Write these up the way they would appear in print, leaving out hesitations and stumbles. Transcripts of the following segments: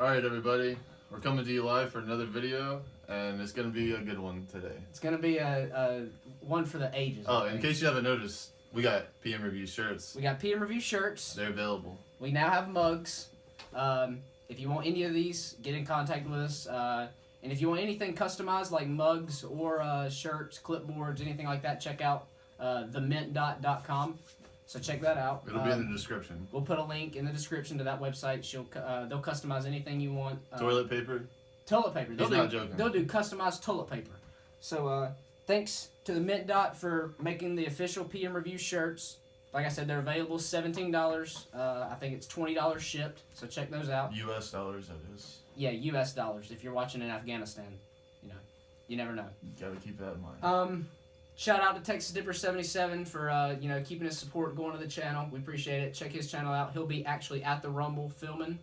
Alright everybody, we're coming to you live for another video, and it's going to be a good one today. It's going to be a one for the ages. Oh, in case you haven't noticed, we got PM Review shirts. We got PM Review shirts. They're available. We now have mugs. If you want any of these, get in contact with us. And if you want anything customized like mugs or shirts, clipboards, anything like that, check out themintdot.com. So check that out. It'll be in the description. We'll put a link in the description to that website. They'll customize anything you want. Toilet paper? Toilet paper. He's not joking. They'll do customized toilet paper. So thanks to the Mint Dot for making the official PM Review shirts. Like I said, they're available, $17. I think it's $20 shipped. So check those out. US dollars, that is. Yeah, US dollars. If you're watching in Afghanistan, you never know. You gotta keep that in mind. Shout out to Texas Dipper 77 for keeping his support going to the channel. We appreciate it. Check his channel out. He'll be actually at the Rumble filming.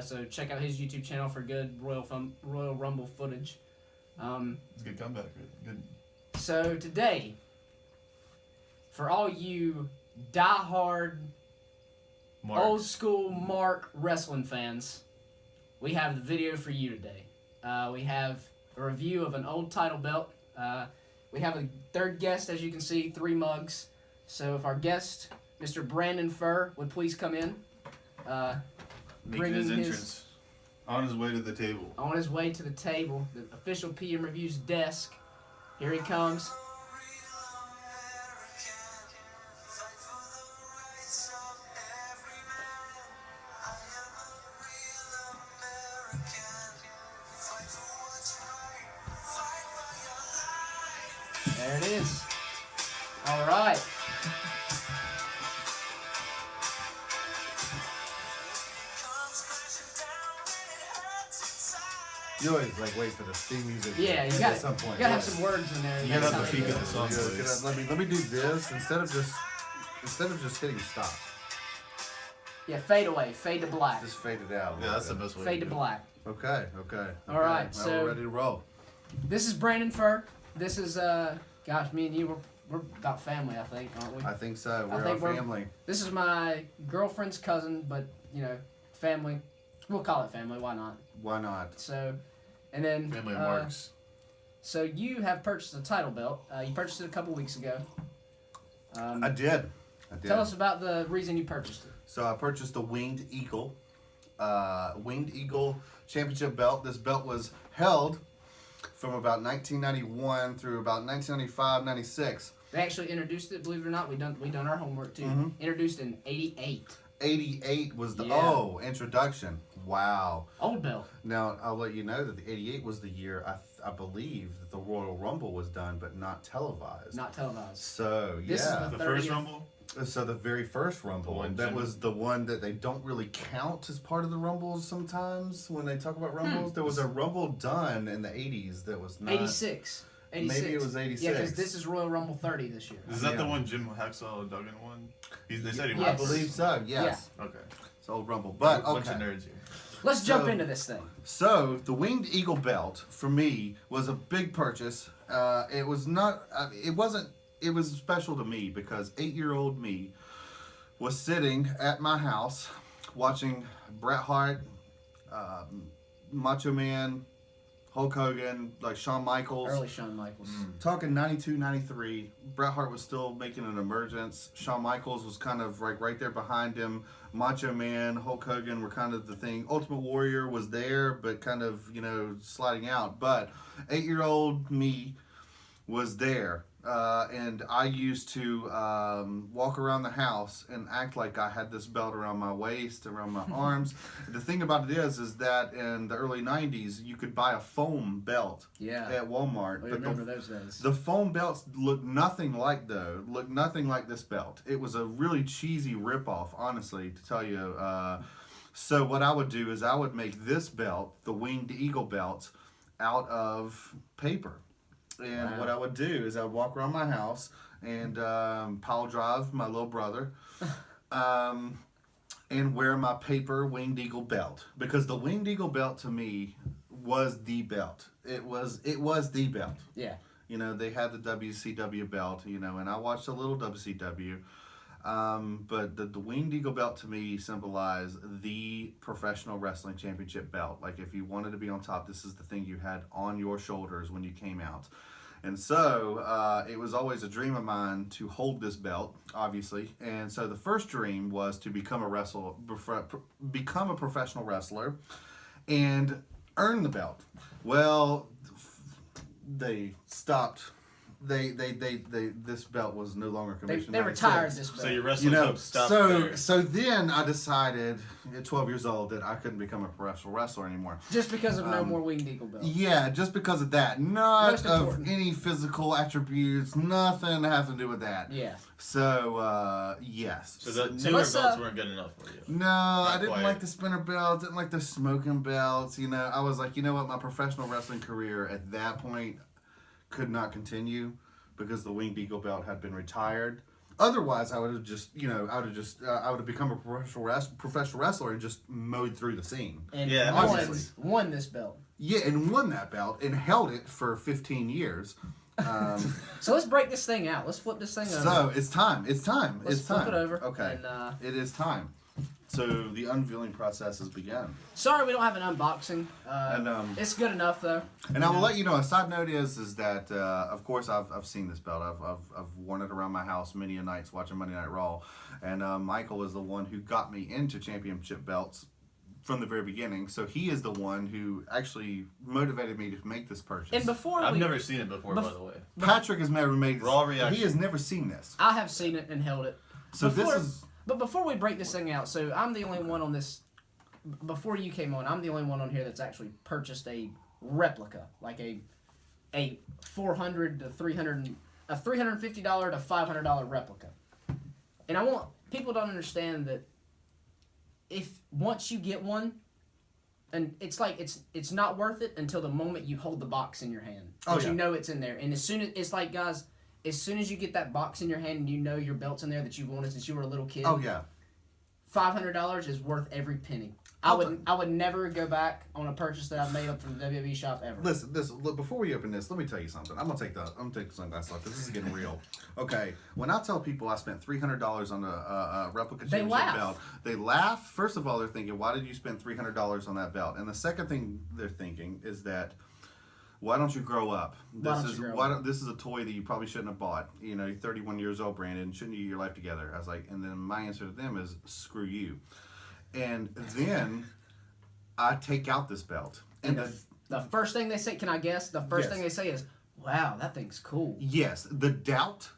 So check out his YouTube channel for good Royal Rumble footage. It's a good comeback. Good. So today, for all you diehard, old school Mark wrestling fans, we have the video for you today. We have a review of an old title belt. We have a third guest, as you can see, 3 mugs. So if our guest, Mr. Brandon Furr, would please come in. Making his entrance. On his way to the table. On his way to the table, the official PM Review's desk. Here he comes. There it is. All right. You always wait for the theme music. Yeah, you at some point. You gotta have some words in there. You gotta have the peak of the song. Let me do this instead of just hitting stop. Yeah, fade away, fade to black. Just fade it out. Yeah, that's the best way. Fade to black. Okay. All right, Now so we're ready to roll. This is Brandon Furr. This is gosh, me and you we're about family, I think, aren't we? I think so. We're our family. This is my girlfriend's cousin, but family. We'll call it family. Why not? Why not? So, and then Family of Marks. So you have purchased a title belt. You purchased it a couple weeks ago. I did. Tell us about the reason you purchased it. So I purchased the Winged Eagle Championship belt. This belt was held from about 1991 through about 1995, 96. They actually introduced it. Believe it or not, we done our homework too. Mm-hmm. Introduced in '88. 88 was the introduction. Wow. Old belt. Now I'll let you know that the 88 was the year I believe that the Royal Rumble was done, but not televised. Not televised. So This is The first Rumble? So the very first Rumble, that was the one that they don't really count as part of the Rumbles sometimes when they talk about Rumbles. There was a Rumble done in the 80s that was not... 86. Maybe it was 86. Yeah, because this is Royal Rumble 30 this year. Is that the one Jim Hacksaw Duggan won? They said he won. I believe so, yes. Yeah. Okay. It's old Rumble. But, Bunch of nerds here. Let's jump into this thing. So, the Winged Eagle belt, for me, was a big purchase. It was not... it wasn't... It was special to me because 8-year-old me was sitting at my house watching Bret Hart, Macho Man, Hulk Hogan, like Shawn Michaels. Early Shawn Michaels. Talking 92, 93. Bret Hart was still making an emergence. Shawn Michaels was kind of right there behind him. Macho Man, Hulk Hogan were kind of the thing. Ultimate Warrior was there, but kind of, sliding out. But 8-year-old me was there. And I used to walk around the house and act like I had this belt around my waist, around my arms. The thing about it is that in the early 90s, you could buy a foam belt at Walmart. I remember those days. The foam belts looked nothing like this belt. It was a really cheesy ripoff, honestly, to tell you. So what I would do is I would make this belt, the Winged Eagle belt, out of paper. And what I would do is I would walk around my house and pile drive my little brother and wear my paper Winged Eagle belt. Because the Winged Eagle belt to me was the belt. It was the belt. Yeah. They had the WCW belt, and I watched a little WCW. But the Winged Eagle belt to me symbolized the professional wrestling championship belt. Like if you wanted to be on top, this is the thing you had on your shoulders when you came out. And so it was always a dream of mine to hold this belt, obviously. And so the first dream was to become a professional wrestler, and earn the belt. Well, they stopped. This belt was no longer commissioned. They retired this belt. So your wrestling hopes stopped there. So then I decided at 12 years old that I couldn't become a professional wrestler anymore. Just because of no more Winged Eagle belts. Yeah, just because of that. Not Most of important. any physical attributes. Nothing to have to do with that. Yeah. So, yes. So the So newer let's, belts weren't good enough for you. No, I didn't quite. like the spinner belts, didn't like the smoking belts. You know, I was like, you know what, my professional wrestling career at that point could not continue because the Winged Eagle belt had been retired. Otherwise, I would have just, I would have become a professional wrestler and just mowed through the scene. And Yeah, won this belt. Yeah, and won that belt and held it for 15 years. So let's break this thing out. Let's flip this thing over. So it's time. It's time. Let's it's time. flip it over. Okay. And, it is time. So the unveiling process has begun. sorry we don't have an unboxing. And, it's good enough though. And I will let you know. A side note is that of course I've seen this belt. I've worn it around my house many a nights watching Monday Night Raw. And Michael was the one who got me into championship belts from the very beginning. So he is the one who actually motivated me to make this purchase. And before I've never seen it before, by the way. Patrick has never made Raw reaction. He has never seen this. I have seen it and held it. So Before- this is. But before we break this thing out, so I'm the only one on this. Before you came on, I'm the only one on here that's actually purchased a replica, like a $400 to $300, a $350 to $500 replica. And I want people to understand that if once you get one, and it's like it's not worth it until the moment you hold the box in your hand, because you know it's in there. And as soon as it's like, guys, as soon as you get that box in your hand and you know your belt's in there that you've wanted since you were a little kid. Oh yeah. $500 is worth every penny. I would never go back on a purchase that I've made up from the WWE shop ever. Listen, look, before we open this, let me tell you something. I'm gonna take the sunglasses off. This is getting real. Okay, when I tell people I spent $300 on a replica championship laugh. belt, they laugh. First of all, they're thinking, "Why did you spend $300 on that belt?" And the second thing they're thinking is that, why don't you grow up? This is a toy that you probably shouldn't have bought. You know, you're 31 years old, Brandon. Shouldn't you get your life together? I was like, and then my answer to them is, screw you. And then I take out this belt. And the first thing they say, can I guess? The first thing they say is, wow, that thing's cool. Yes, the doubt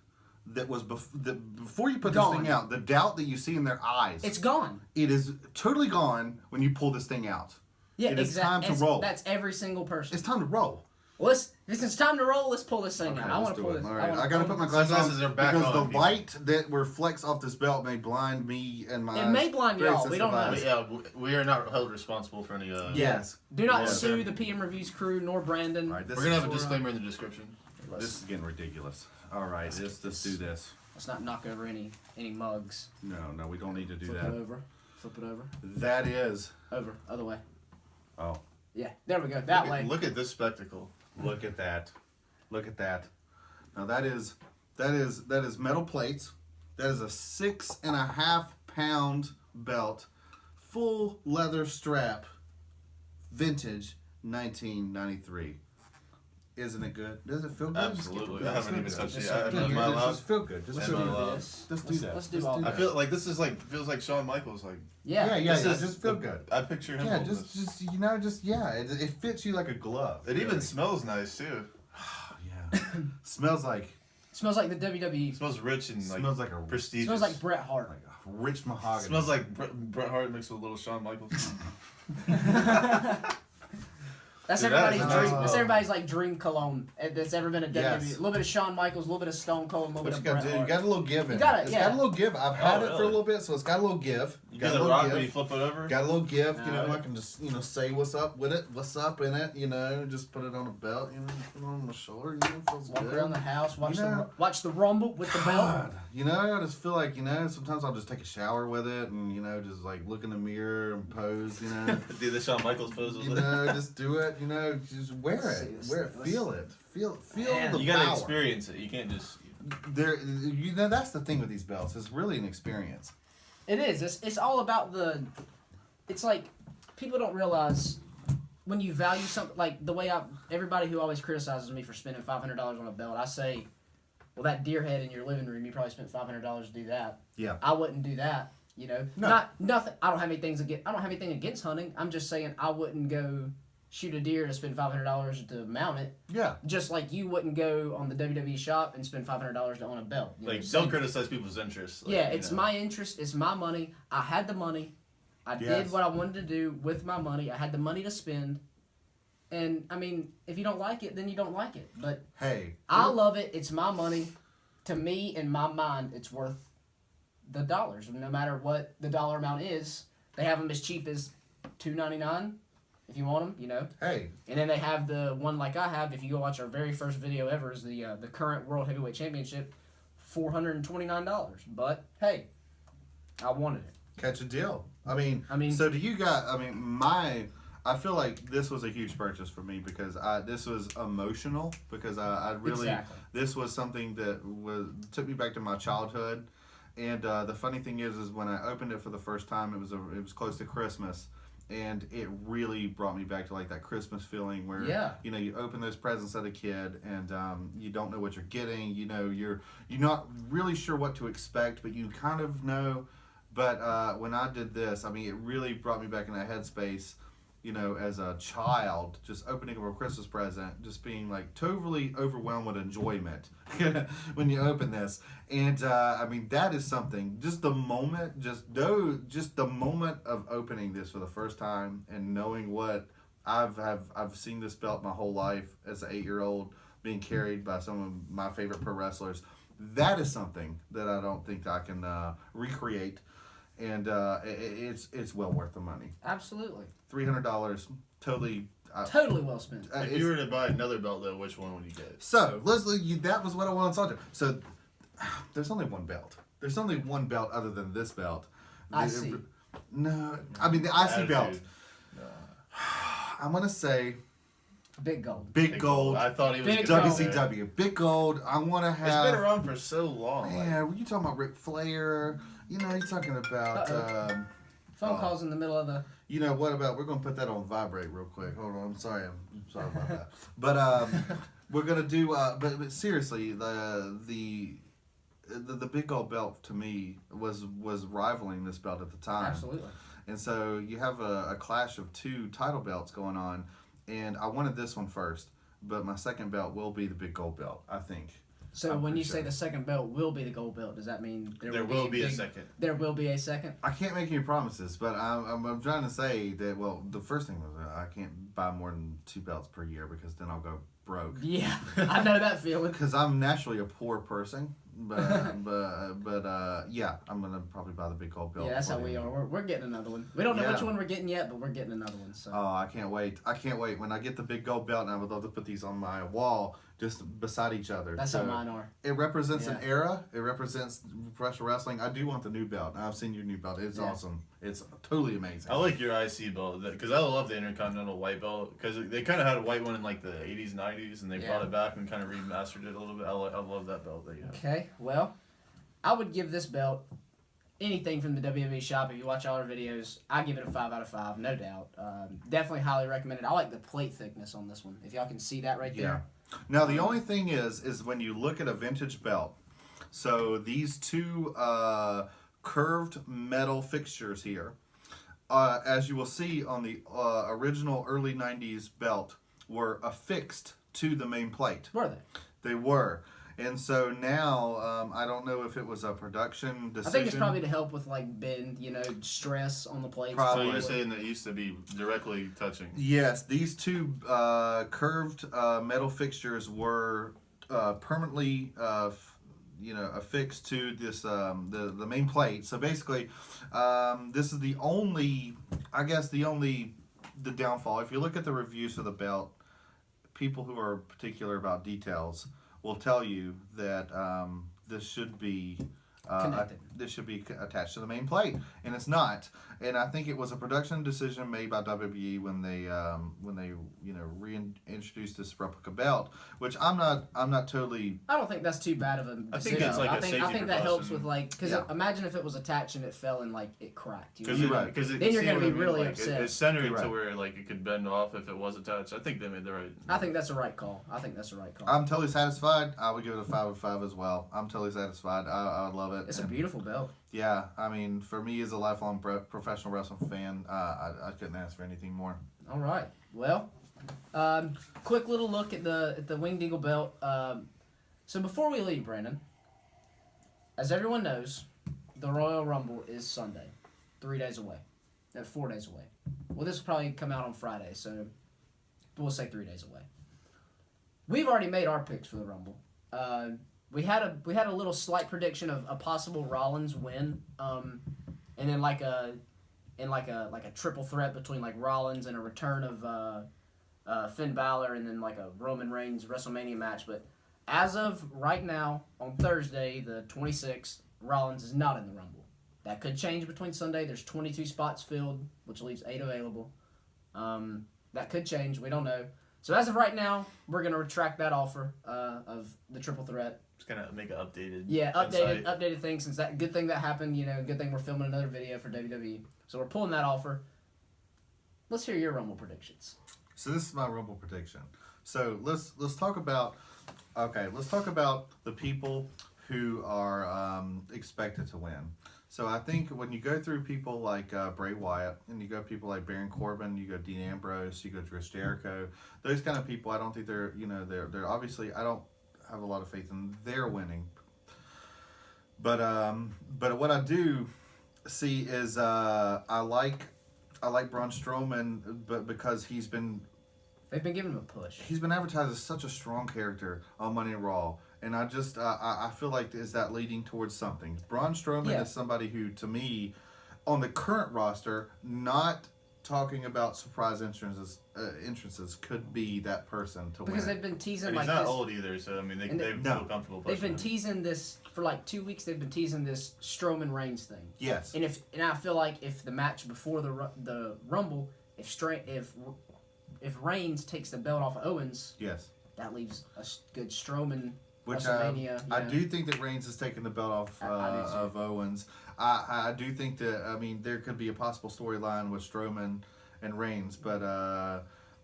that was before you put Gone. this thing out, the doubt that you see in their eyes, It's gone. it is totally gone when you pull this thing out. Yeah, It is exactly. time to roll. That's every single person. It's time to roll. Well, since it's time to roll, let's pull this thing out. I want to pull this. All right, I gotta put my glasses Sunglasses on are back because on, the people. light that reflects off this belt may blind me and my. It may blind very y'all. We don't sensitive know. eyes. Yeah, we are not held responsible for any. Yes. Do not Yeah. sue the PM Reviews crew nor Brandon. All right, this We're gonna is have a for, disclaimer in the description. This is getting ridiculous. All right, let's do this. Let's not knock over any mugs. No, we don't need to do Flip that. it over. Flip it over. That is. Over. Other way. Oh, Yeah. There we go. That way. Look at this spectacle. look at that. Look at that. Now that is metal plates. That is a 6.5 pound belt, full leather strap, vintage 1993. Isn't it good? Does it feel good? Absolutely. I haven't even touched it. Just Am I allowed? Just feel good. Just Am feel I good. allowed? This. Let's do that. Let's do all I that. feel like this is feels like Shawn Michaels. Like Yeah. Just feel good. I picture him. Yeah, holding this. it fits you like a glove. It even really. smells nice too. Yeah. Smells like Smells like the WWE. It smells rich and like smells like a prestigious. Smells like Bret Hart. like a rich mahogany. Smells like Bret Hart mixed with a little Shawn Michaels. That's Dude, that everybody's is dream. nice. That's everybody's like dream cologne that's ever been a WWE. Yes. A little bit of Shawn Michaels, a little bit of Stone Cold, a little What bit you of gotta Bret do? You Hart. got a little give in You got it. it, It's yeah. got a little give. I've had it for a really? little bit, so it's got a little give. You got get a the little rock when you give. flip it over. Got a little give. You No, know, I can just say what's up with it, what's up in it. You know, just put it on a belt. You know, put it on my shoulder. You know, feels Walk good. around the house, watch You know- watch the Rumble with the belt. God, you know, I just feel like, you know, sometimes I'll just take a shower with it and, you know, just like look in the mirror and pose, you know. Do the Shawn Michaels pose with You it. know, just do it, you know, just wear Let's see it. this Wear it, thing. feel it. Feel Man, the You gotta power. experience it. You can't just. that's the thing with these belts. It's really an experience. It is. It's all about it's like, people don't realize when you value something, like the way everybody who always criticizes me for spending $500 on a belt, I say, well, that deer head in your living room, you probably spent $500 to do that. Yeah. I wouldn't do that, you know. No. Nothing. I don't have anything against hunting. I'm just saying I wouldn't go shoot a deer to spend $500 to mount it. Yeah. Just like you wouldn't go on the WWE shop and spend $500 to own a belt. Like, don't criticize people's interests. Like, yeah, it's my interest. It's my money. I had the money. I did what I wanted to do with my money. I had the money to spend. And, I mean, if you don't like it, then you don't like it. But hey, I love it. It's my money. To me, in my mind, it's worth the dollars. No matter what the dollar amount is, they have them as cheap as $2.99 if you want them, you know. Hey. And then they have the one like I have. If you go watch our very first video ever, is the current World Heavyweight Championship, $429. But, hey, I wanted it. Catch a deal. I mean, so do you got, I feel like this was a huge purchase for me because this was emotional because I really, this was something that took me back to my childhood. And the funny thing is when I opened it for the first time, it was close to Christmas. And it really brought me back to like that Christmas feeling where, you know, you open those presents as a kid and you don't know what you're getting. You know, you're not really sure what to expect, but you kind of know. But when I did this, I mean, it really brought me back in that headspace, you know, as a child, just opening up a Christmas present, just being like totally overwhelmed with enjoyment when you open this. And I mean, that is something, just the moment, just the moment of opening this for the first time and knowing what I've seen this belt my whole life as an 8-year-old being carried by some of my favorite pro wrestlers. That is something that I don't think I can recreate. And it's well worth the money. Absolutely. $300, totally. Totally well spent. If you were to buy another belt, though, which one would you get? So, Leslie, that was what I wanted to talk to. So, there's only one belt. There's only one belt other than this belt. IC. No, I mean the IC belt. No. I'm gonna say Big Gold. Big Gold. I thought he was Big gonna Gold. go there. WCW. Big Gold. I want to It's have. been around for so long. Man, were you talking about Ric Flair? You know, you're talking about. Phone calls in the middle of the. You know what about? We're gonna put that on vibrate real quick. Hold on. I'm sorry about that. But we're gonna do. But seriously, the Big Gold belt to me was rivaling this belt at the time. Absolutely. And so you have a clash of two title belts going on, and I wanted this one first, but my second belt will be the Big Gold belt, I think. So when you say the second belt will be the gold belt, does that mean There will be a second. There will be a second? I can't make any promises, but I'm trying to say that, well, the first thing was I can't buy more than 2 belts per year because then I'll go broke. Yeah, I know that feeling. Because I'm naturally a poor person, but yeah, I'm gonna probably buy the Big Gold belt. Yeah, that's how we are. We're getting another one. We don't know which one we're getting yet, but we're getting another one. So. Oh, I can't wait! I can't wait when I get the Big Gold belt, and I would love to put these on my wall, just beside each other. That's how mine are. It represents an era. It represents professional wrestling. I do want the new belt. I've seen your new belt. It's awesome. It's totally amazing. I like your IC belt because I love the Intercontinental white belt because they kind of had a white one in like the 80s, 90s, and they brought it back and kind of remastered it a little bit. I love that belt that you have. Okay, well, I would give this belt anything from the WWE shop. If you watch all our videos, I give it a 5 out of 5, no doubt. Definitely highly recommended. I like the plate thickness on this one. If y'all can see that right there. Now the only thing is when you look at a vintage belt, so these two curved metal fixtures here, as you will see on the original early 90s belt, were affixed to the main plate. Were they? They were. And so now, I don't know if it was a production decision. I think it's probably to help with like bend, stress on the plate. Probably. So you're saying that it used to be directly touching? Yes, these two curved metal fixtures were permanently, affixed to this the main plate. So basically, this is the downfall. If you look at the reviews for the belt, people who are particular about details will tell you that this should be Connected. This should be attached to the main plate, and it's not. And I think it was a production decision made by WWE when they reintroduced this replica belt, which I'm not totally. I don't think that's too bad of a decision. I think it's like I a think safety that helps precaution. with like because Yeah. imagine if it was attached and it fell and like it cracked. You know? Because Then you're gonna be really upset. It's centered You're right. to where like it could bend off if it was attached. I think they made the right. I think that's the right call. I'm totally satisfied. I would give it a 5 out of 5 as well. I'm totally satisfied. I would love it. It's a And, beautiful belt. yeah, I mean, for me as a lifelong professional wrestling fan, I couldn't ask for anything more. All right. Well, quick little look at the Winged Eagle belt. So before we leave, Brandon, as everyone knows, the Royal Rumble is Sunday, 3 days away. No, 4 days away. Well, this will probably come out on Friday, so we'll say 3 days away. We've already made our picks for the Rumble. We had a little slight prediction of a possible Rollins win, and then like a triple threat between like Rollins and a return of Finn Balor, and then like a Roman Reigns WrestleMania match. But as of right now, on Thursday, the 26th, Rollins is not in the Rumble. That could change between Sunday. There's 22 spots filled, which leaves 8 available. That could change. We don't know. So as of right now, we're going to retract that offer of the triple threat. Just gonna make an updated. Yeah, insight. updated thing since that good thing that happened. Good thing we're filming another video for WWE. So we're pulling that offer. Let's hear your Rumble predictions. So this is my Rumble prediction. So let's talk about the people who are expected to win. So I think when you go through people like Bray Wyatt, and you go people like Baron Corbin, you go Dean Ambrose, you go Chris Jericho, those kind of people, I don't think they're obviously, I don't have a lot of faith in their winning. But what I do see is I like Braun Strowman, but because they've been giving him a push. He's been advertised as such a strong character on Monday Night Raw, and I just I feel like is that leading towards something. Braun Strowman is somebody who, to me, on the current roster, not talking about surprise entrances could be that person to win. Because they've been teasing And like he's not this. old either, so I mean they feel comfortable. They've been pushing him. teasing this for like 2 weeks. They've been teasing this Strowman Reigns thing. Yes. And I feel like if the match before the Rumble, if Reigns takes the belt off of Owens, Yes. that leaves a good Strowman Which WrestleMania. I do think that Reigns has taken the belt off I do too. of Owens. I do think that there could be a possible storyline with Strowman and Reigns, but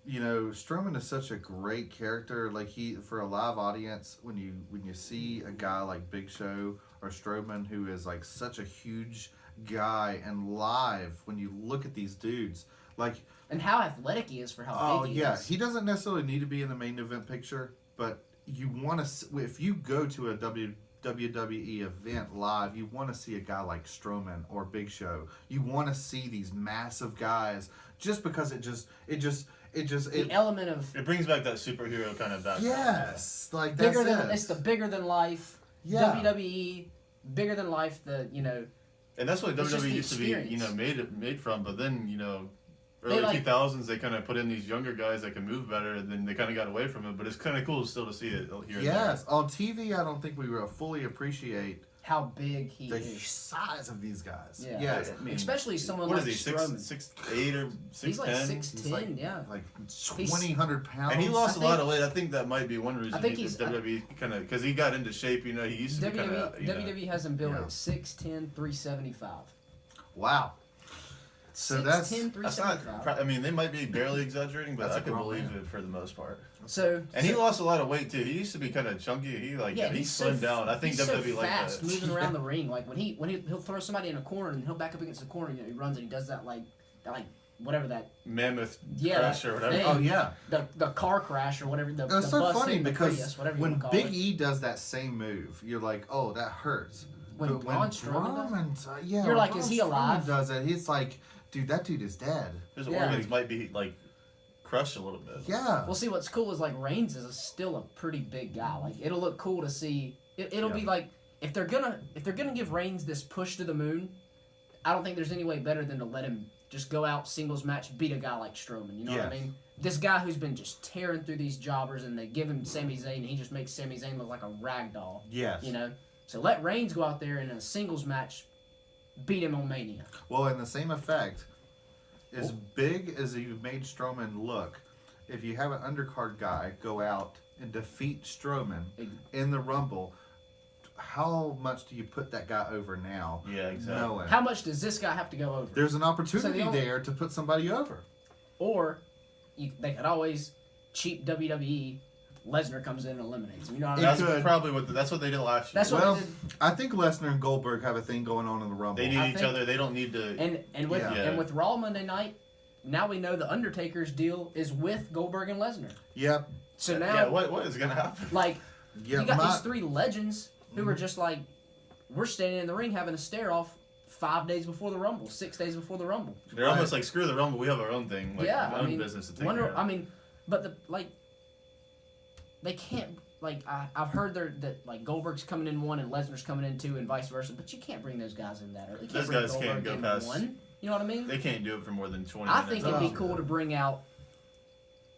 Strowman is such a great character. Like for a live audience, when you see a guy like Big Show or Strowman, who is like such a huge guy, and live when you look at these dudes, like. And how athletic he is for how big he is. He doesn't necessarily need to be in the main event picture, but you want to. If you go to a WWE event live, you want to see a guy like Strowman or Big Show. You want to see these massive guys, just because it element of It brings back that superhero kind of background. yes, like that's it's the bigger than life. Yeah. WWE bigger than life. And that's what It's just WWE the used to be, experience. made from. But then, They early like- 2000s, they kind of put in these younger guys that can move better, and then they kind of got away from it. But it's kind of cool still to see it here. And Yes, on TV, I don't think we will fully appreciate how big he the is. size of these guys. Yeah. Yes, I mean, Especially someone what like is he, Strowman. 6'8" or 6'10"? He's like 6'10", He's like, yeah. like 2,000 pounds. And he lost I a lot think- of weight. I think that might be one reason I think he's- WWE kind of, because he got into shape. He used to be kind of. WWE has him built Yeah. at 6'10", 375. Wow. So 6'10", That's not. 375. I mean, they might be barely exaggerating, but That's I a can grown believe man. it for the most part. So And he lost a lot of weight too. He used to be kind of chunky. He he's slimmed down. I think he's WWE so like fast that. moving around the ring. Like when he'll throw somebody in a corner and he'll back up against the corner. He runs and he does that whatever that Mammoth Yeah, crash that or whatever. thing. Oh yeah. the car crash or whatever. The That's the so bus funny thing, the because Prius, whatever you when wanna call Big it. E does that same move, you're like, oh, that hurts. When But Braun Strowman does yeah, You're like, Braun is he Strowman alive? Does it? He's like, dude, that dude is dead. His Yeah. organs might be like crushed a little bit. Yeah. Well, see, what's cool is like Reigns is still a pretty big guy. Like it'll look cool to see. It'll be like if they're gonna give Reigns this push to the moon, I don't think there's any way better than to let him just go out singles match, beat a guy like Strowman. You know what I Yes. mean? This guy who's been just tearing through these jobbers, and they give him Sami Zayn, and he just makes Sami Zayn look like a rag doll. Yes. You know. So let Reigns go out there in a singles match, beat him on Mania. Well, in the same effect, as big as you've made Strowman look, if you have an undercard guy go out and defeat Strowman in the Rumble, how much do you put that guy over now? Yeah, exactly. Knowing How much does this guy have to go over? there's an opportunity So the there to put somebody over. Or they could always cheat WWE. Lesnar comes in and eliminates him. You know what I mean? That's could. probably that's what they did last year. That's what Well, they did. I think Lesnar and Goldberg have a thing going on in the Rumble. They need I each think- other. They don't need to. And with Raw Monday night, now we know the Undertaker's deal is with Goldberg and Lesnar. Yep. So now, yeah, what is gonna happen? like, Yeah, you got these three legends who are just like, we're standing in the ring having a stare off 5 days before the Rumble, 6 days before the Rumble. They're almost like, screw the Rumble. We have our own thing. Like, Yeah, our own business to take care of. I mean, but they can't. Like I've heard that like Goldberg's coming in 1 and Lesnar's coming in 2 and vice versa, but you can't bring those guys in that early. You can't Those bring guys can't Goldberg go in past- 1. You know what I mean? They can't do it for more than 20 I minutes. think it'd be cool to bring out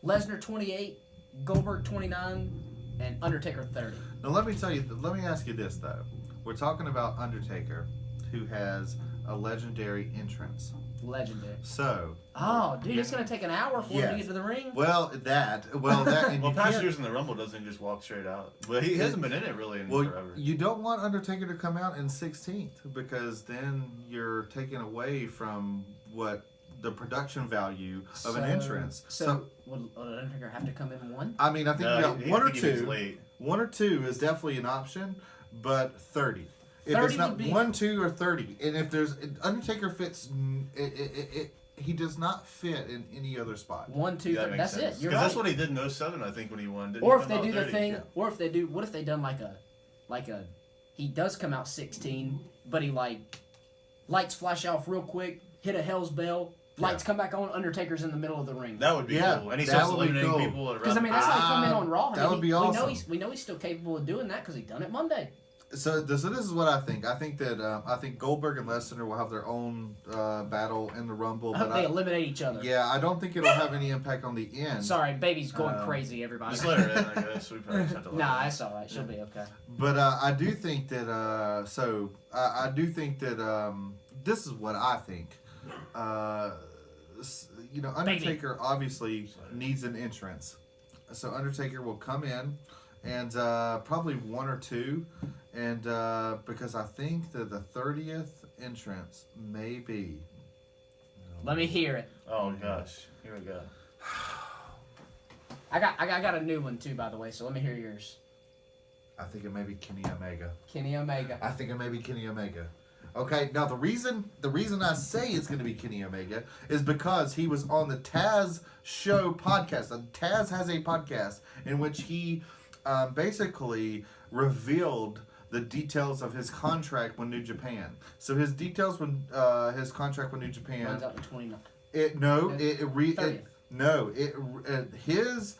Lesnar 28, Goldberg 29, and Undertaker 30. Now let me ask you this though. We're talking about Undertaker, who has a legendary entrance. Legendary. So, Oh, dude, it's gonna take an hour for him to Yes. get to the ring. and Well, you past can't- years in the Rumble doesn't just walk straight out. Well, he hasn't been in it really in forever. you don't want Undertaker to come out in 16th because then you're taking away from what the production value of an entrance. So would Undertaker have to come in 1? I mean, I think No, you got he- one I or think he was two. late. 1 or 2 is definitely an option, but 30. If 30 it's not would be- 1, 2, or 30, and if there's Undertaker fits, he does not fit in any other spot. 1, 2, That 3. makes That's sense. it. You're 'Cause right. that's what he did in 07, I think, when he won. Didn't Or he if come they out do the 30? thing, Yeah. or if they do, what if they done like a, he does come out 16, but he like, lights flash off real quick, hit a Hell's Bell, lights come back on, Undertaker's in the middle of the ring. That would be Yeah, cool. And he that starts would be eliminating cool. people. Because I mean, that's how he come in on Raw. that would be awesome. We know he's still capable of doing that because he done it Monday. So this is what I think. I think that I think Goldberg and Lesnar will have their own battle in the Rumble. I hope But they eliminate each other. yeah, I don't think it'll have any impact on the end. Sorry, baby's going crazy. Everybody. Just let her in, I guess. We probably just have to let Nah, her in. that's all right. She'll be okay. But I do think that. I do think that. This is what I think. Undertaker obviously needs an entrance, so Undertaker will come in, and probably 1 or 2, and because I think that the 30th entrance may be. Let me hear it. Oh, gosh. Here we go. I got a new one too, by the way. So let me hear yours. I think it may be Kenny Omega. Kenny Omega. I think it may be Kenny Omega. Okay, now the reason I say it's going to be Kenny Omega is because he was on the Taz Show podcast. And Taz has a podcast in which he basically revealed the details of his contract with New Japan. So his details when his contract with New Japan. Runs out the 29th. His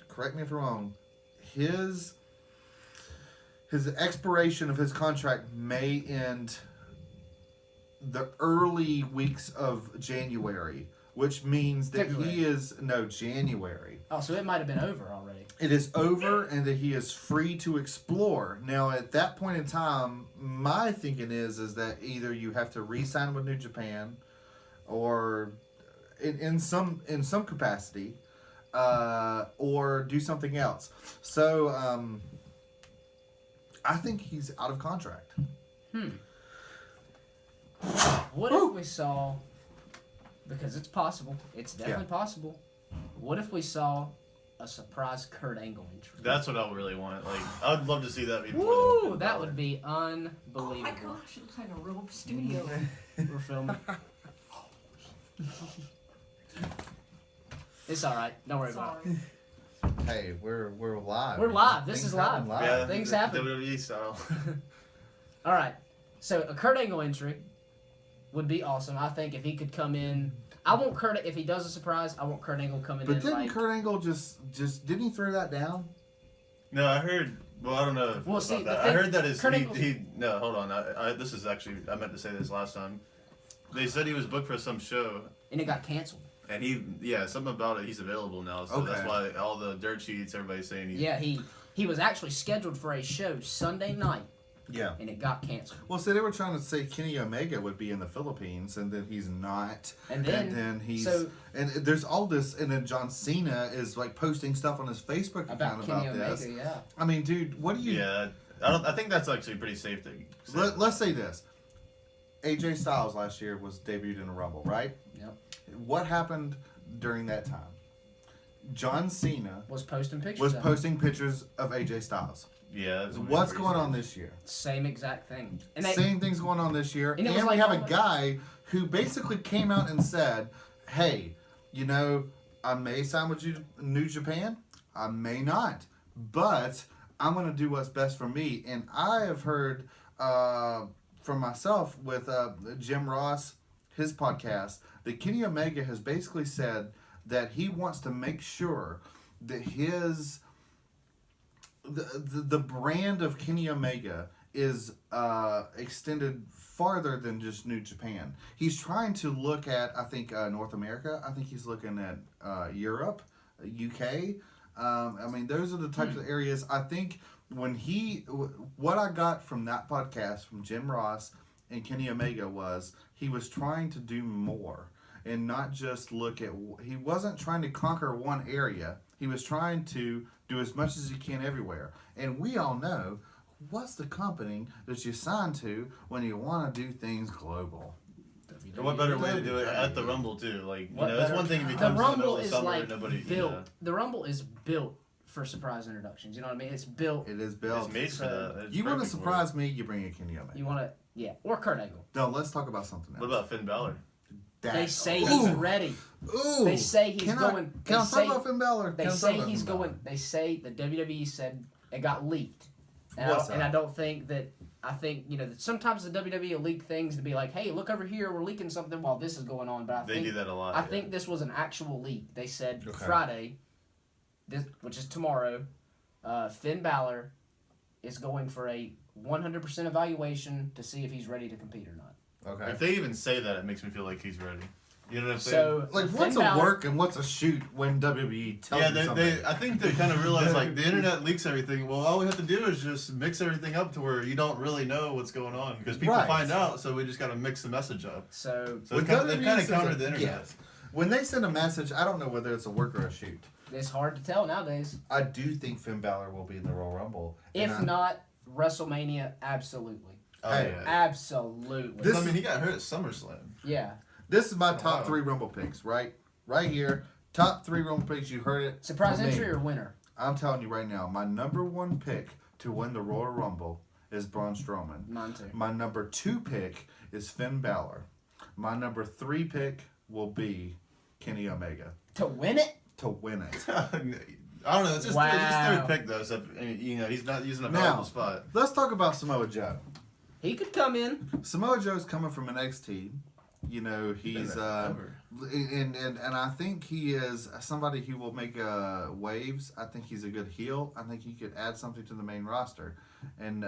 correct me if I'm wrong. His expiration of his contract may end the early weeks of January, which means that February. January. Oh, so it might have been over already. It is over, and that he is free to explore. Now, at that point in time, my thinking is that either you have to re-sign with New Japan, or in some capacity, or do something else. So, I think he's out of contract. What if we saw, because it's possible, it's definitely possible, what if we saw a surprise Kurt Angle entry? That's what I really want. Like, I would love to see that before. Woo! That would be unbelievable. Oh my gosh, it looks like a real studio. We're filming. It's alright. Don't worry about it. Hey, we're live. We're live. This Things is live. happen live. Yeah, Things happen. WWE style. Alright. So a Kurt Angle entry would be awesome. I think if he could come in. I want Kurt, if he does a surprise, I want Kurt Angle coming But in didn't like. Kurt Angle just didn't he throw that down? No, I heard. Well, I don't know Well, about see, the that. I thing- heard that his Kurt Angle's- no. Hold on. This is actually I meant to say this last time. They said he was booked for some show, And it got canceled. and something about it. He's available now, so Okay. that's why all the dirt sheets, everybody's saying he's. Yeah, he He was actually scheduled for a show Sunday night, Yeah. and it got canceled. Well, so they were trying to say Kenny Omega would be in the Philippines, and then he's not. And then he's so- and there's all this, and then John Cena is like posting stuff on his Facebook account About Kenny about this. Omega, yeah. I mean, dude, what do you? Yeah, I think that's actually pretty safe to say. Let's say this: AJ Styles last year was debuted in a Rumble, right? Yep. What happened during that time? John Cena Was posting pictures. was of it. posting pictures of AJ Styles. Yeah. that's What's pretty going safe. on this year? Same exact thing. And they, Same thing's going on this year. And And, it was we like, have a guy who basically came out and said, hey, you know, I may sign with New Japan. I may not. But I'm going to do what's best for me. And I have heard from myself with Jim Ross, his podcast, that Kenny Omega has basically said that he wants to make sure that his... The brand of Kenny Omega is extended farther than just New Japan. He's trying to look at, I think, North America. I think he's looking at Europe, UK. I mean, those are the types of areas. I think when what I got from that podcast from Jim Ross and Kenny Omega was he was trying to do more and not just look at. He wasn't trying to conquer one area. He was trying to do as much as he can everywhere. And we all know, what's the company that you sign to when you want to do things global? And what better way to do it at the Rumble too? Like it's one thing if you the come to the middle Rumble of is summer like and nobody. built. The Rumble is built for surprise introductions. You know what I mean? It's built. It is built. It's made for So, that. It's You want to perfect for surprise me, you bring a Kenny Omega. You want to, yeah, or Kurt Angle. No, let's talk about something it. else. What about Finn Balor? They say Ooh. he's ready. Ooh. They say he's Can going. Can I they say, talk about Finn Balor? They Can I say talk about he's Finn Balor? going. They say the WWE said it got leaked. And What's and I that? don't think that. I think that sometimes the WWE will leak things to be like, "Hey, look over here, we're leaking something while this is going on." But I They think do that a lot. I yeah. think this was an actual leak. They said Okay. Friday, which is tomorrow, Finn Balor is going for a 100% evaluation to see if he's ready to compete or not. Okay. If they even say that, it makes me feel like he's ready. You know what I'm saying? So Like, Finn what's a Balor- work and what's a shoot when WWE tells Yeah, you something? I think they kind of realize like the internet leaks everything. Well, all we have to do is just mix everything up to where you don't really know what's going on because people Right. find out. So we just got to mix the message up. So So When they've kind WWE of says countered it- the internet. yes. When they send a message, I don't know whether it's a work or a shoot. it's hard to tell nowadays. I do think Finn Balor will be in the Royal Rumble. If And not WrestleMania, absolutely, Oh, Hey. yeah. absolutely. This I mean, he got hurt at SummerSlam. Yeah. This is my Oh, top wow. 3 Rumble picks, right? Right here. Top 3 Rumble picks. You heard it. Surprise from me. entry or winner? I'm telling you right now, my number 1 pick to win the Royal Rumble is Braun Strowman. Mine too. My number 2 pick is Finn Balor. My number 3 pick will be Kenny Omega To win it? to win it. I don't know. It's just Wow. his third pick though. So he's not using a Now- valuable spot. Let's talk about Samoa Joe. He could come in. Samoa Joe's coming from NXT. You know, he's Ever. and I think he is somebody who will make waves. I think he's a good heel. I think he could add something to the main roster. And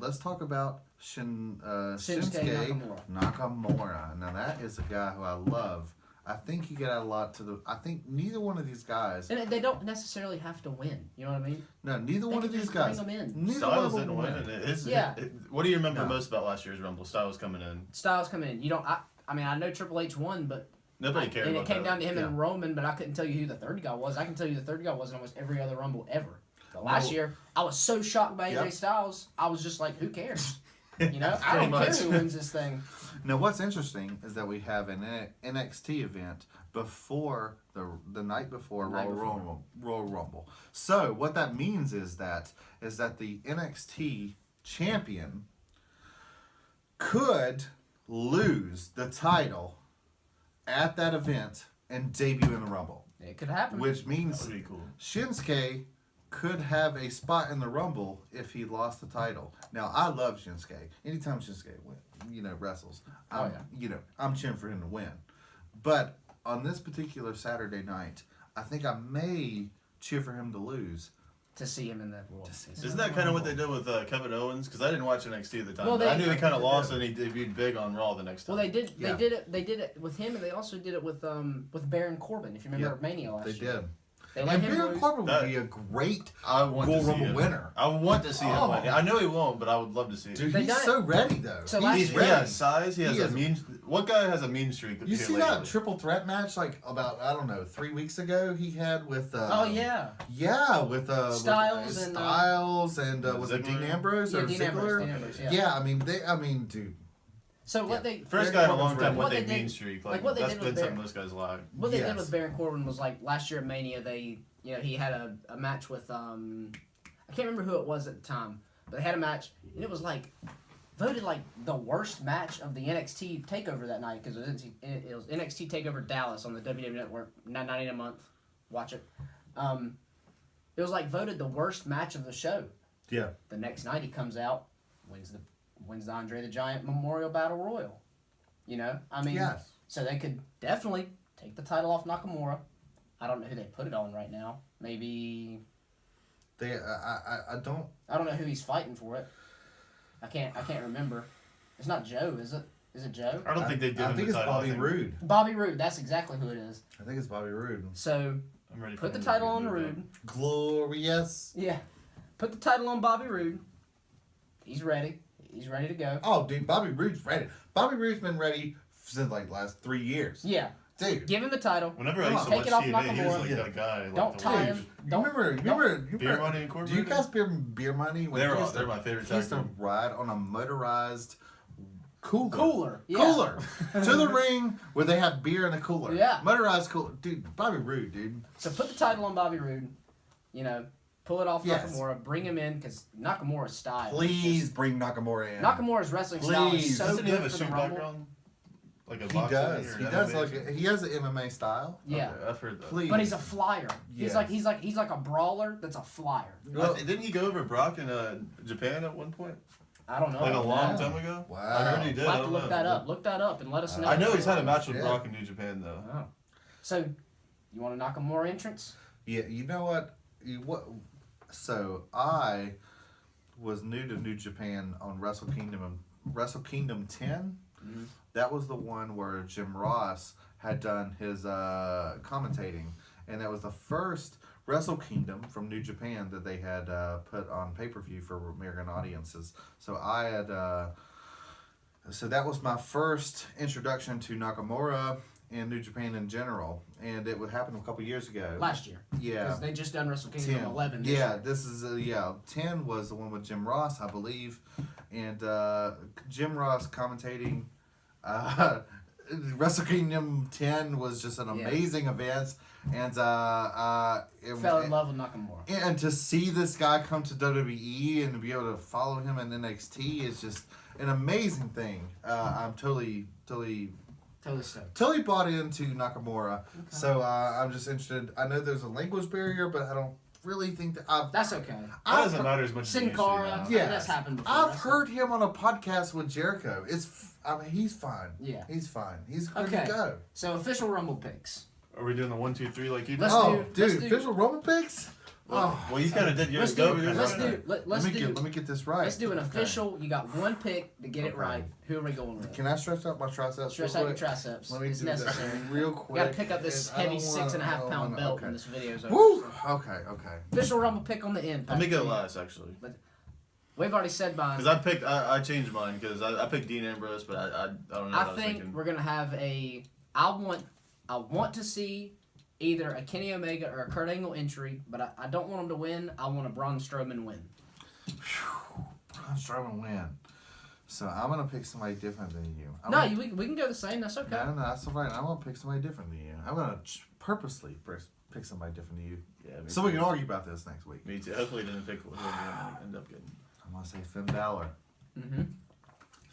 let's talk about Shinsuke Nakamura. Now that is a guy who I love. I think he could add a lot to the. I think neither one of these guys. And they don't necessarily have to win. You know what I mean? No, neither They one could of these just guys. bring them in. Neither Styles one of didn't them win. will And it, Yeah. What do you remember No. most about last year's Rumble? Styles coming in. Styles coming in. You don't. I mean, I know Triple H won, but Nobody cared and about it came that. down to him Yeah. and Roman. But I couldn't tell you who the third guy was. I can tell you the third guy was in almost every other Rumble ever. But last No. year, I was so shocked by AJ Yep. Styles. I was just like, who cares? You know, I Pretty don't much. care who wins this thing. Now, what's interesting is that we have an NXT event before the night before Night Royal Rumble. So what that means is that the NXT champion could lose the title at that event and debut in the Rumble, It could happen. which That means would be cool. Shinsuke could have a spot in the Rumble if he lost the title. Now, I love Shinsuke. Anytime Shinsuke wrestles, Oh, yeah. I'm cheering for him to win. But on this particular Saturday night, I think I may cheer for him to lose. to see him in that role. Isn't that kind of what they did with Kevin Owens? Because I didn't watch NXT at the time. Well, but I they- knew he kind of lost and he debuted big on Raw the next time. Well, they did. Yeah. They did it with him, and they also did it with Baron Corbin. If you remember Yeah, Mania last They year. did. They let And him Baron lose. Corbin would be a great I want Royal to see Rumble him. winner. I want to see him Oh. win. I know he won't, but I would love to see it. Dude, They he's done it. so ready though. So he's last He year- has size. He has a is- mean. What guy has a mean streak? You here see lately? that triple threat match like about I don't know 3 weeks ago he had with Oh yeah. with Styles and, Styles and was it Ziggler? Dean Ambrose Yeah, or Dean Ziggler? Ambrose. Dean Ambrose. Yeah. Yeah, I mean, dude. So what they First Baron guy in a long Corbin's time ready. with a What they mean did- streak. like Like what they that's did been with something Baron- most guys like. What they did Yes. with Baron Corbin was like last year at Mania. They, he had a match with I can't remember who it was at the time, but they had a match and it was like voted like the worst match of the NXT Takeover that night because it was NXT Takeover Dallas on the WWE Network, $9.99 a month. Watch it. It was like voted the worst match of the show. Yeah. The next night he comes out, wins the Andre the Giant Memorial Battle Royal. I mean. Yes. So they could definitely take the title off Nakamura. I don't know who they put it on right now. Maybe I don't. I don't know who he's fighting for it. I can't remember. It's not Joe, is it? Is it Joe? I don't think they did. I think it's Bobby Roode. Bobby Roode. That's exactly who it is. I think it's Bobby Roode. So I'm ready. put for the him to title get on moved Roode. Glorious. Yeah, put the title on Bobby Roode. He's ready. He's ready to go. Oh, dude, Bobby Roode's ready. Bobby Roode's been ready since like last 3 years. Yeah, Dude. give him the title. Whenever I Come used on. to Take watch it off TNA, he was Nakamura. like that guy. Don't like, tie Dude, him. You Don't. remember Beer Money Incorporated? Do you guys beer money? When They're he used they're to- my favorite He tag used to team. ride on a motorized cooler. Yeah. Cooler to the ring where they have beer in a cooler. Yeah. Motorized cooler. Dude, Bobby Roode, dude. So put the title on Bobby Roode. Pull it off Yes. Nakamura. Bring him in because Nakamura's style. is Please just- bring Nakamura in. Nakamura's wrestling style is Please. so Doesn't he good have a for the shoot Rumble. background? Like a He boxing does. or He MMA does like shit? he has an MMA style. Yeah, Okay, I've heard that. Please. but he's a flyer. Yes. He's like a brawler that's a flyer. Well, Didn't he go over Brock in Japan at one point? I don't know. Like a long wow. time ago? Wow. I heard he did. We'll I have to don't look know. that up. Look that up and let us know. I know he's had a match with Yeah. Brock in New Japan though. Oh. So, you want a Nakamura entrance? Yeah, you know what? So I was new to New Japan on Wrestle Kingdom 10. Mhm. That was the one where Jim Ross had done his commentating, and that was the first Wrestle Kingdom from New Japan that they had put on pay-per-view for American audiences. So I had so that was my first introduction to Nakamura and New Japan in general, and it would happen a couple years ago. Last year. Yeah. Because they just done Wrestle Kingdom 10. 11. this Yeah, year. this is 10 was the one with Jim Ross, I believe, and Jim Ross commentating. Wrestle Kingdom 10 was just an amazing event, and Fell in love with Nakamura. and to see this guy come to WWE and to be able to follow him in NXT is just an amazing thing. I'm totally Totally stoked. bought into Nakamura. So I'm just interested. I know there's a language barrier, but I don't really think that That's okay. That I've doesn't matter as much as it used to Sin Cara. now. Yeah. That's happened before. I've That's heard him on a podcast with Jericho. I mean, he's fine. Yeah. He's fine. He's good Okay. to go. So, official Rumble picks. Are we doing the 1, 2, 3 like you did? Let's Oh, do- let's dude, do- official Roman picks? Oh, Well, you kind of did yours. Let's Go do. over yours. Let's right do. now. Let's do. let me get this right. Let's do an Okay. official. You got one pick to get it Okay. right. Who are we going with? Can I stretch out my triceps? Stress real out your quick? triceps. Let me It's do necessary. that real quick. We gotta pick up this and I heavy don't 6.5 wanna- pound belt okay. when this video's over. Woo! so. Okay. Official Rumble pick on the end. Let me go Patrick. last, actually. We've already said mine. Because I changed mine because I picked Dean Ambrose, but I don't know what I I was think thinking. we're gonna have I want to see either a Kenny Omega or a Kurt Angle entry, but I don't want him to win. I want a Braun Strowman win. Braun Strowman win. So I'm gonna pick somebody different than you. We can go the same. That's okay. No, that's all right. I'm gonna pick somebody different than you. I'm gonna purposely pick somebody different than you, Yeah, me so too. we can argue about this next week. Me too. Hopefully, he didn't pick what we're gonna end up getting. I'm gonna say Finn Balor. Mm-hmm.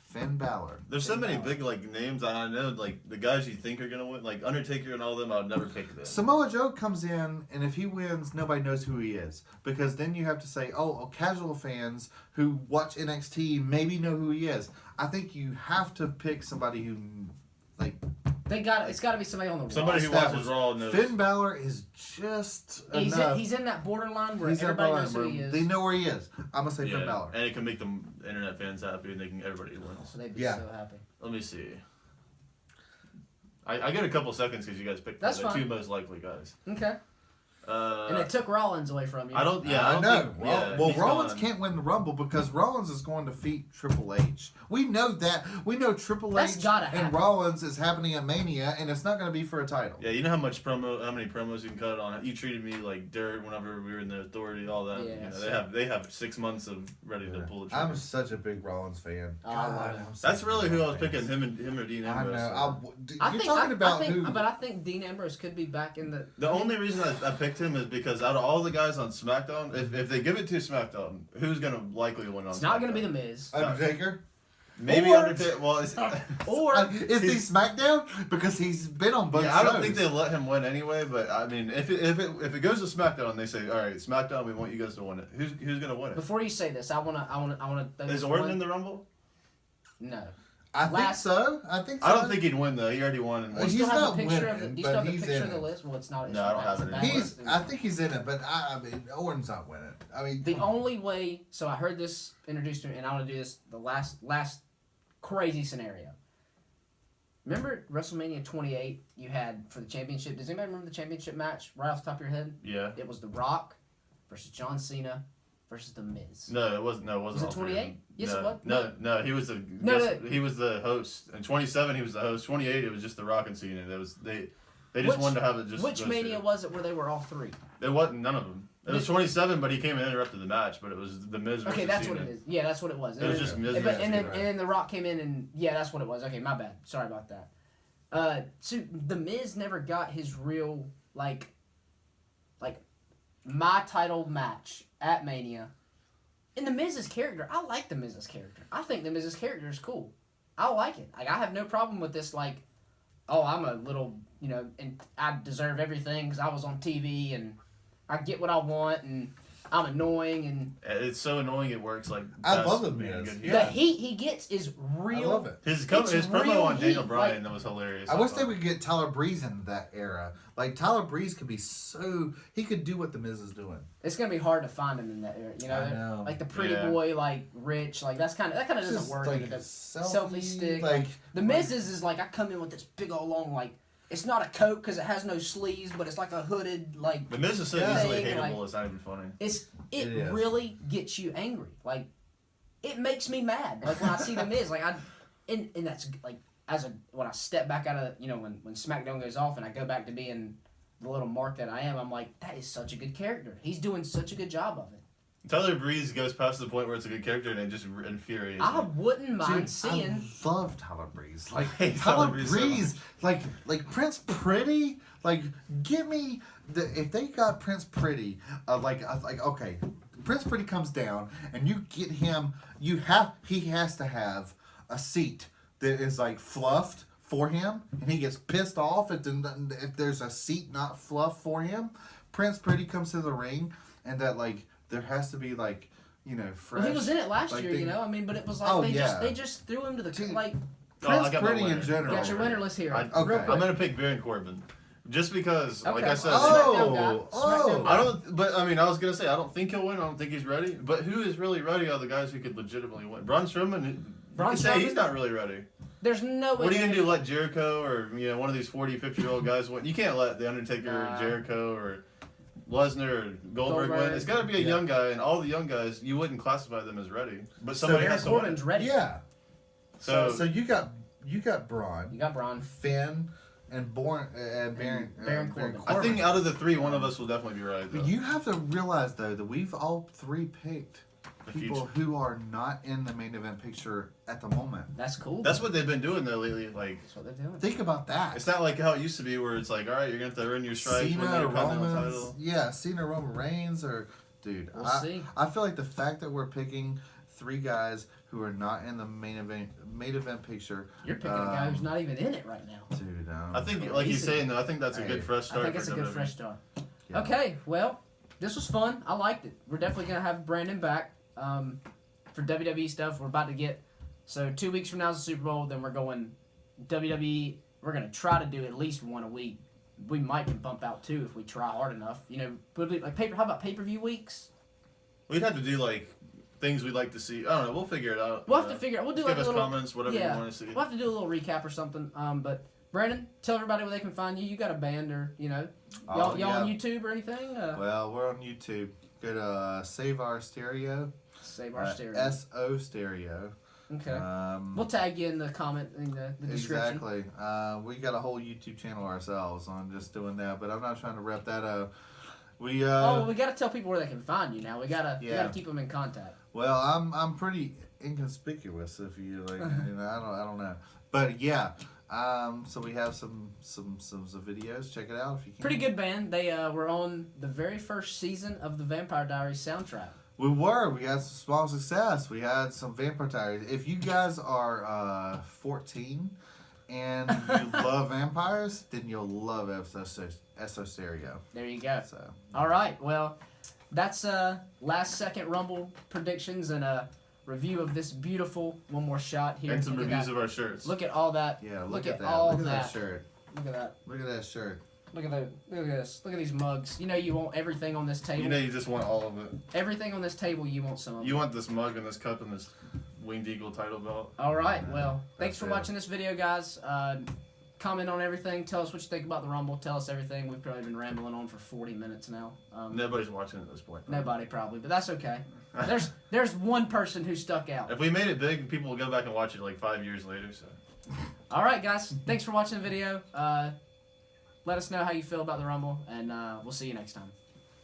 Finn Balor. There's so many big names, and I know the guys you think are gonna win, like Undertaker and all them. I would never pick them. Samoa Joe comes in, and if he wins, nobody knows who he is. Because then you have to say, casual fans who watch NXT maybe know who he is. I think you have to pick somebody who, It's got to be somebody on the Somebody roster. who watches Raw knows. Finn Balor is just enough. He's in that borderline where He's in everybody Balor, knows who he is. They know where he is. I'm gonna say Yeah, Finn Balor. and it can make the internet fans happy, and they can everybody wins. So they'd be Yeah. so happy. Let me see. I got a couple seconds because you guys picked That's the fine. two most likely guys. Okay. And it took Rollins away from you. I don't. Yeah, I I don't know. think- yeah, Well, he's Rollins gone. can't win the Rumble because Rollins is going to defeat Triple H. We know that. We know Triple That's H gotta and happen. Rollins is happening at Mania, and it's not going to be for a title. Yeah, you know how many promos you can cut on. You treated me like dirt whenever we were in the Authority, all that. Yeah, you know, so- they have 6 months of ready to pull the trigger. I'm such a big Rollins fan. Oh, I love him. I'm such That's a really big who I was Rollins picking. fan. Him or Dean I Ambrose. know. I You're think, talking about who? but I think Dean Ambrose could be back in the. The only reason I picked him is because out of all the guys on SmackDown, if they give it to SmackDown, who's gonna likely win on? It's not going to be SmackDown? the Miz. Undertaker. Maybe Or- Undertaker. Well, it's, Or Is he SmackDown? Because he's been on both yeah, I don't shows. think they let him win anyway. But I mean, if it goes to SmackDown, and they say, all right, SmackDown, we want you guys to win it. Who's gonna win it? before you say this, I wanna. Is Orton in the Rumble? No. I think Last- so. I think so. I don't think he'd win though. He already won. And Do you He's still have not the picture of the? winning, Do you still have but the he's picture in of the it. list? Well, it's not. No, I don't have it anymore. I think he's in it, but I mean, Orton's not winning. I mean, The only way. So I heard this introduced to me, and I want to do this. The last crazy scenario. Remember WrestleMania 28? You had for the championship. Does anybody remember the championship match right off the top of your head? Yeah. It was The Rock versus John Cena versus The Miz. No, it wasn't. No, it wasn't. Was it all three of 28? them. Yes, no, it was. No, he was the No, guest, he was the host. In 27, he was the host. 28, it was just The Rock and Cena. It was they just wanted to have it just. Which those Mania two. was it where they were all three? It wasn't none of them. It was 27, but he came and interrupted the match. But it was the Miz versus Okay, that's Cena. what it is. Yeah, that's what it was. It was just Miz And, versus and then Cena. and then The Rock came in and yeah, that's what it was. Okay, my bad. Sorry about that. So The Miz never got his real like my title match at Mania. And The Miz's character, I like The Miz's character. I think The Miz's character is cool. I like it. Like I have no problem with this. Like, oh, I'm a little, and I deserve everything because I was on TV and I get what I want and I'm annoying and It's so annoying it works. Like I best love The being Miz. good Yeah. the heat he gets is real. I love it. His It's real promo on Daniel heat, Bryan like- that was hilarious. I wish thought. they would get Tyler Breeze in that era. Like Tyler Breeze could be so he could do what the Miz is doing. It's gonna be hard to find him in that era. I know. Like the pretty Yeah. boy, like rich, like that kind of It's doesn't just work. like in the- selfie stick. Like The Miz's is like I come in with this big old long like it's not a coat because it has no sleeves, but it's like a hooded like The Miz is so Yeah. easily Thing, hateable. like- It's not even funny. it It is. really gets you angry. Like it makes me mad. Like when I see the Miz, like and that's like when I step back out of when SmackDown goes off and I go back to being the little mark that I am, I'm like that is such a good character. He's doing such a good job of it. Tyler Breeze goes past the point where it's a good character and it just infuriates I me. wouldn't mind Dude, seeing. I love Tyler Breeze. Like hate Tyler Tyler Breeze so Breeze, like Prince Pretty. Like give me if they got Prince Pretty, like okay, Prince Pretty comes down and you get him. He has to have a seat that is like fluffed for him, and he gets pissed off if there's a seat not fluffed for him. Prince Pretty comes to the ring, and that like there has to be like fresh. Well, he was in it last like, year, but it was like Oh, they yeah. just threw him to the Dude, like. Prince I got my Pretty in winner. general. Got your winner list here. I, Okay. Real I'm quick. gonna pick Baron Corbin, just because, like Okay. I said, SmackDown guy. Oh, SmackDown guy. I don't. But I mean, I was gonna say I don't think he'll win. I don't think he's ready. But who is really ready are the guys who could legitimately win? Braun Strowman. Braun You could say he's Strowman? not really ready. There's no way. What are you gonna do? Let Jericho or one of these 40, 50-year-old guys win? You can't let the Undertaker, Nah. or Jericho, or Lesnar, or Goldberg win. Goldberg. It's got to be a Yeah. young guy, and all the young guys you wouldn't classify them as ready. But So somebody Baron has to win. Corbin's ready. Yeah. So, So you got Braun, You got Braun. Finn, and Baron Corbin. I think out of the three, one of us will definitely be right. Though. But you have to realize though that we've all three picked The people who are not in the main event picture at the moment. That's cool. That's what they've been doing though lately. Like, That's what they're doing. Think about that. it's not like how it used to be, where it's like, all right, you're gonna have to earn your stripes, win Cena, your Continental Roman, title. yeah, Cena, Roman Reigns, or dude. We'll I, see. I feel like the fact that we're picking three guys who are not in the main event picture. You're picking a guy who's not even in it right now. Dude, I think, like he's Easy. saying, though, I think that's a good fresh start. I think it's a for good WWE. fresh start. Yeah. Okay, well, this was fun. I liked it. We're definitely gonna have Brandon back for WWE stuff. We're about to get 2 weeks from now is the Super Bowl. Then we're going WWE. We're gonna try to do at least one a week. We might can bump out 2 if we try hard enough. How about pay-per-view weeks? We'd have to do like things we'd like to see. I don't know. We'll figure it out. We'll have to figure. We'll do Just like give a us little. comments, whatever yeah, you want to see. we'll have to do a little recap or something. But Brandon, tell everybody where they can find you. You got a band or, y'all on YouTube or anything? Well, we're on YouTube. Go to Save Our Stereo. Save Our Stereo. S-O Stereo. Okay. We'll tag you in the comment in the description. Exactly. We got a whole YouTube channel ourselves, so I'm just doing that, but I'm not trying to rep that up. We got to tell people where they can find you now. We gotta keep them in contact. Well, I'm pretty inconspicuous if you like. I don't know, but yeah. So we have some videos. Check it out if you can. Pretty good band. They were on the very first season of the Vampire Diaries soundtrack. We had some small success. We had some Vampire Diaries. If you guys are 14 and you love vampires, then you'll love SO Stereo. There you go. So, all right. Well, that's last second Rumble predictions and a review of this beautiful one more shot here. And some reviews of our shirts. Look at all that. Yeah, look at that. all look at that. that shirt. Look at that. Look at that shirt. Look at this. Look at these mugs. You want everything on this table. You just want all of it. Everything on this table, you want some of it. You want this mug and this cup and this Winged Eagle title belt. All right. Well, thanks for watching this video, guys. Comment on everything. Tell us what you think about the Rumble. Tell us everything. We've probably been rambling on for 40 minutes now. Nobody's watching at this point. Nobody probably, but that's okay. There's one person who stuck out. If we made it big, people will go back and watch it like 5 years later. So. All right, guys. Thanks for watching the video. Let us know how you feel about the Rumble, and we'll see you next time.